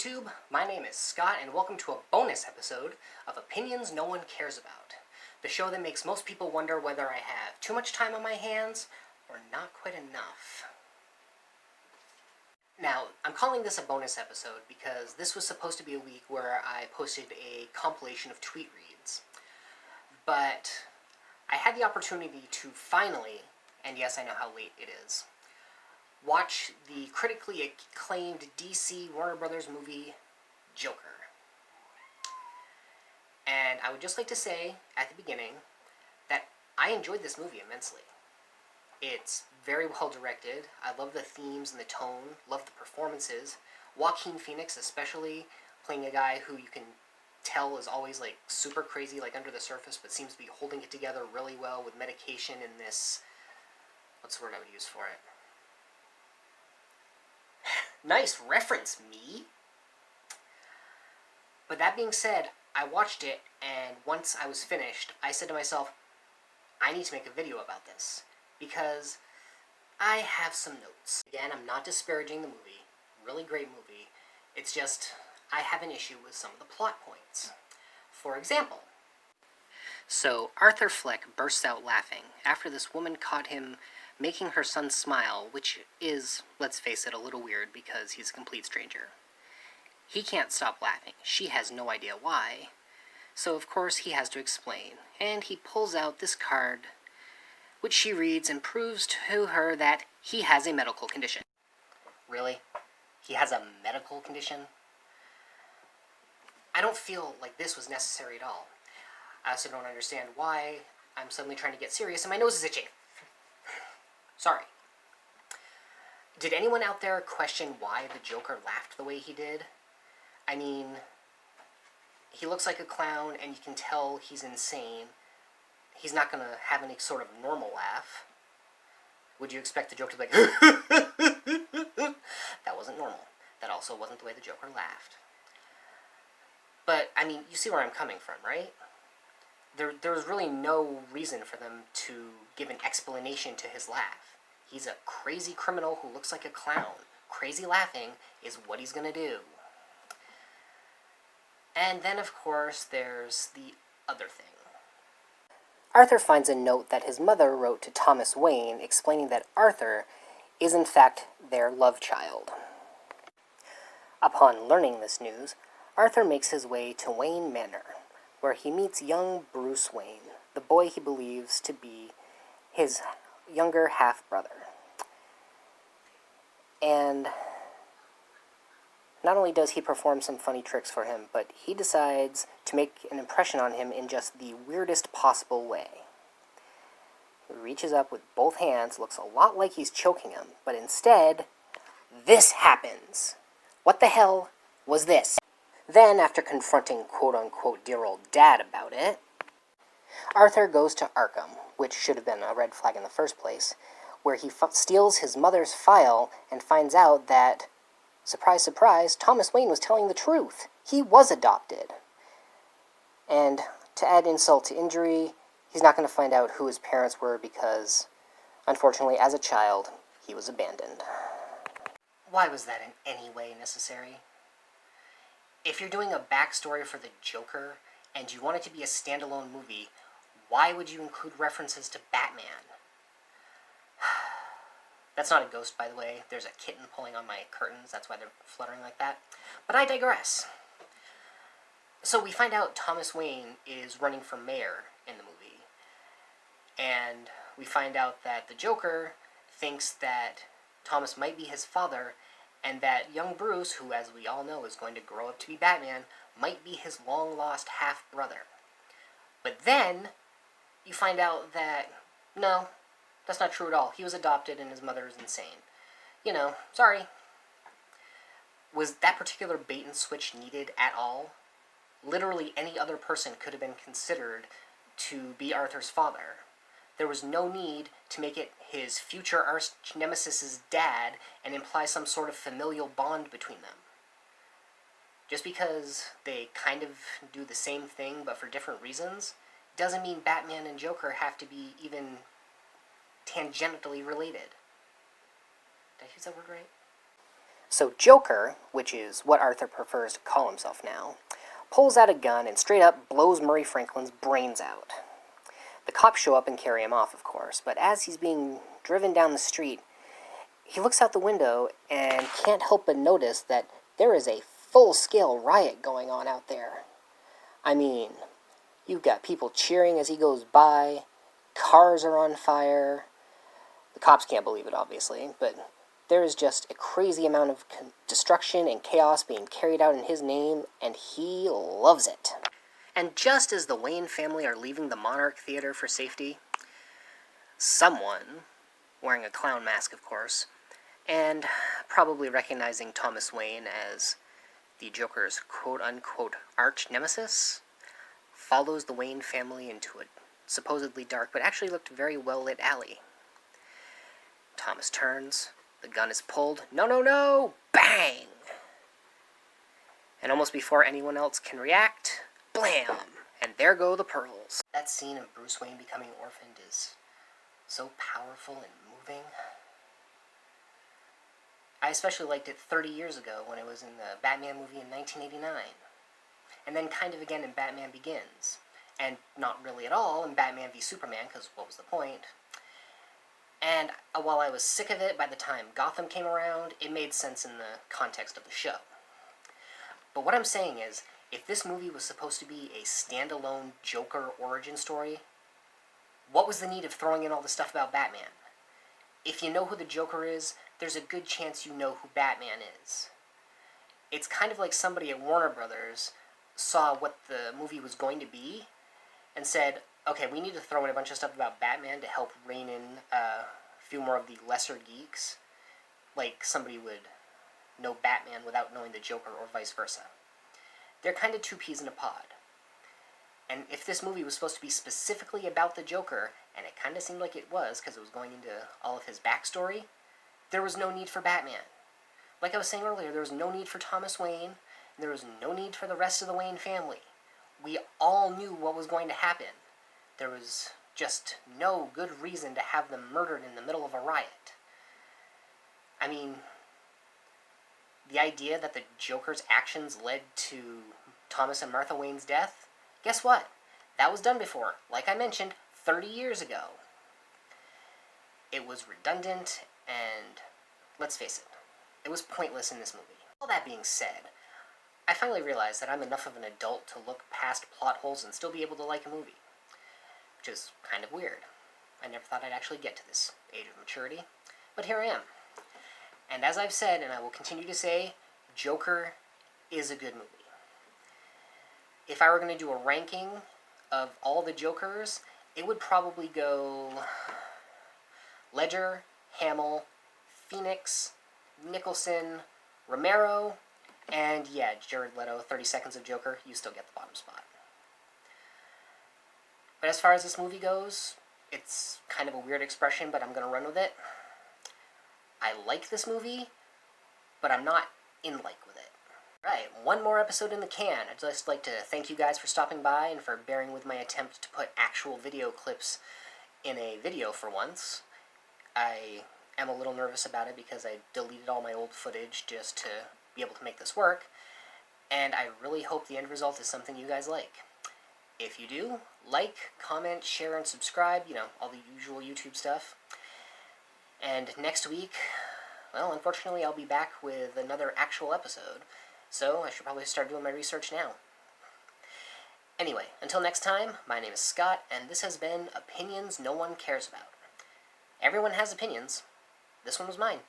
YouTube, my name is Scott, and welcome to a bonus episode of Opinions No One Cares About, the show that makes most people wonder whether I have too much time on my hands or not quite enough. Now, I'm calling this a bonus episode because this was supposed to be a week where I posted a compilation of tweet reads, but I had the opportunity to finally, and yes, I know how late it is, watch the critically acclaimed DC Warner Brothers movie, Joker. And I would just like to say, at the beginning, that I enjoyed this movie immensely. It's very well directed. I love the themes and the tone, love the performances. Joaquin Phoenix especially, playing a guy who you can tell is always like super crazy, like under the surface, but seems to be holding it together really well with medication and this, what's the word I would use for it? Nice reference, me! But that being said, I watched it, and once I was finished, I said to myself, I need to make a video about this, because I have some notes. Again, I'm not disparaging the movie. Really great movie. It's just, I have an issue with some of the plot points. For example, so Arthur Fleck bursts out laughing after this woman caught him making her son smile, which is, let's face it, a little weird because he's a complete stranger. He can't stop laughing. She has no idea why. So of course he has to explain, and he pulls out this card, which she reads and proves to her that he has a medical condition. Really? He has a medical condition? I don't feel like this was necessary at all. I also don't understand why I'm suddenly trying to get serious and my nose is itching. Sorry. Did anyone out there question why the Joker laughed the way he did? I mean, he looks like a clown and you can tell he's insane. He's not going to have any sort of normal laugh. Would you expect the Joker to be like, that wasn't normal. That also wasn't the way the Joker laughed. But, I mean, you see where I'm coming from, right? There was really no reason for them to give an explanation to his laugh. He's a crazy criminal who looks like a clown. Crazy laughing is what he's gonna do. And then, of course, there's the other thing. Arthur finds a note that his mother wrote to Thomas Wayne explaining that Arthur is in fact their love child. Upon learning this news, Arthur makes his way to Wayne Manor, where he meets young Bruce Wayne, the boy he believes to be his younger half-brother. And not only does he perform some funny tricks for him, but he decides to make an impression on him in just the weirdest possible way. He reaches up with both hands, looks a lot like he's choking him, but instead, this happens. What the hell was this? Then, after confronting quote-unquote dear old dad about it, Arthur goes to Arkham, which should have been a red flag in the first place, where he steals his mother's file and finds out that, surprise, surprise, Thomas Wayne was telling the truth. He was adopted. And to add insult to injury, he's not going to find out who his parents were because, unfortunately, as a child, he was abandoned. Why was that in any way necessary? If you're doing a backstory for the Joker, and you want it to be a standalone movie, why would you include references to Batman? That's not a ghost, by the way. There's a kitten pulling on my curtains. That's why they're fluttering like that. But I digress. So we find out Thomas Wayne is running for mayor in the movie. And we find out that the Joker thinks that Thomas might be his father, and that young Bruce, who as we all know is going to grow up to be Batman, might be his long-lost half-brother. But then, you find out that, no, that's not true at all. He was adopted and his mother is insane. You know, sorry. Was that particular bait and switch needed at all? Literally any other person could have been considered to be Arthur's father. There was no need to make it his future arch-nemesis' dad and imply some sort of familial bond between them. Just because they kind of do the same thing but for different reasons, doesn't mean Batman and Joker have to be even tangentially related. Did I use that word right? So Joker, which is what Arthur prefers to call himself now, pulls out a gun and straight up blows Murray Franklin's brains out. The cops show up and carry him off, of course, but as he's being driven down the street, he looks out the window and can't help but notice that there is a full-scale riot going on out there. I mean, you've got people cheering as he goes by, cars are on fire. The cops can't believe it, obviously, but there is just a crazy amount of destruction and chaos being carried out in his name, and he loves it. And just as the Wayne family are leaving the Monarch Theater for safety, someone, wearing a clown mask of course, and probably recognizing Thomas Wayne as the Joker's quote-unquote arch-nemesis, follows the Wayne family into a supposedly dark but actually looked very well-lit alley. Thomas turns, the gun is pulled, no, no, no, bang! And almost before anyone else can react, blam! And there go the pearls. That scene of Bruce Wayne becoming orphaned is so powerful and moving. I especially liked it 30 years ago when it was in the Batman movie in 1989. And then kind of again in Batman Begins. And not really at all in Batman v Superman, because what was the point? And while I was sick of it by the time Gotham came around, it made sense in the context of the show. But what I'm saying is, if this movie was supposed to be a standalone Joker origin story, what was the need of throwing in all the stuff about Batman? If you know who the Joker is, there's a good chance you know who Batman is. It's kind of like somebody at Warner Brothers saw what the movie was going to be and said, okay, we need to throw in a bunch of stuff about Batman to help rein in a few more of the lesser geeks. Like somebody would know Batman without knowing the Joker or vice versa. They're kind of two peas in a pod. And if this movie was supposed to be specifically about the Joker, and it kind of seemed like it was because it was going into all of his backstory, there was no need for Batman. Like I was saying earlier, there was no need for Thomas Wayne, and there was no need for the rest of the Wayne family. We all knew what was going to happen. There was just no good reason to have them murdered in the middle of a riot. I mean, the idea that the Joker's actions led to Thomas and Martha Wayne's death, guess what? That was done before, like I mentioned, 30 years ago. It was redundant, and let's face it was pointless in this movie. All that being said, I finally realized that I'm enough of an adult to look past plot holes and still be able to like a movie. Which is kind of weird. I never thought I'd actually get to this age of maturity, but here I am. And as I've said, and I will continue to say, Joker is a good movie. If I were going to do a ranking of all the Jokers, it would probably go Ledger, Hamill, Phoenix, Nicholson, Romero, and yeah, Jared Leto, 30 Seconds of Joker, you still get the bottom spot. But as far as this movie goes, it's kind of a weird expression, but I'm going to run with it. I like this movie, but I'm not in like with it. Right, one more episode in the can. I'd just like to thank you guys for stopping by and for bearing with my attempt to put actual video clips in a video for once. I am a little nervous about it because I deleted all my old footage just to be able to make this work, and I really hope the end result is something you guys like. If you do, like, comment, share, and subscribe, you know, all the usual YouTube stuff. And next week, well, unfortunately, I'll be back with another actual episode, so I should probably start doing my research now. Anyway, until next time, my name is Scott, and this has been Opinions No One Cares About. Everyone has opinions. This one was mine.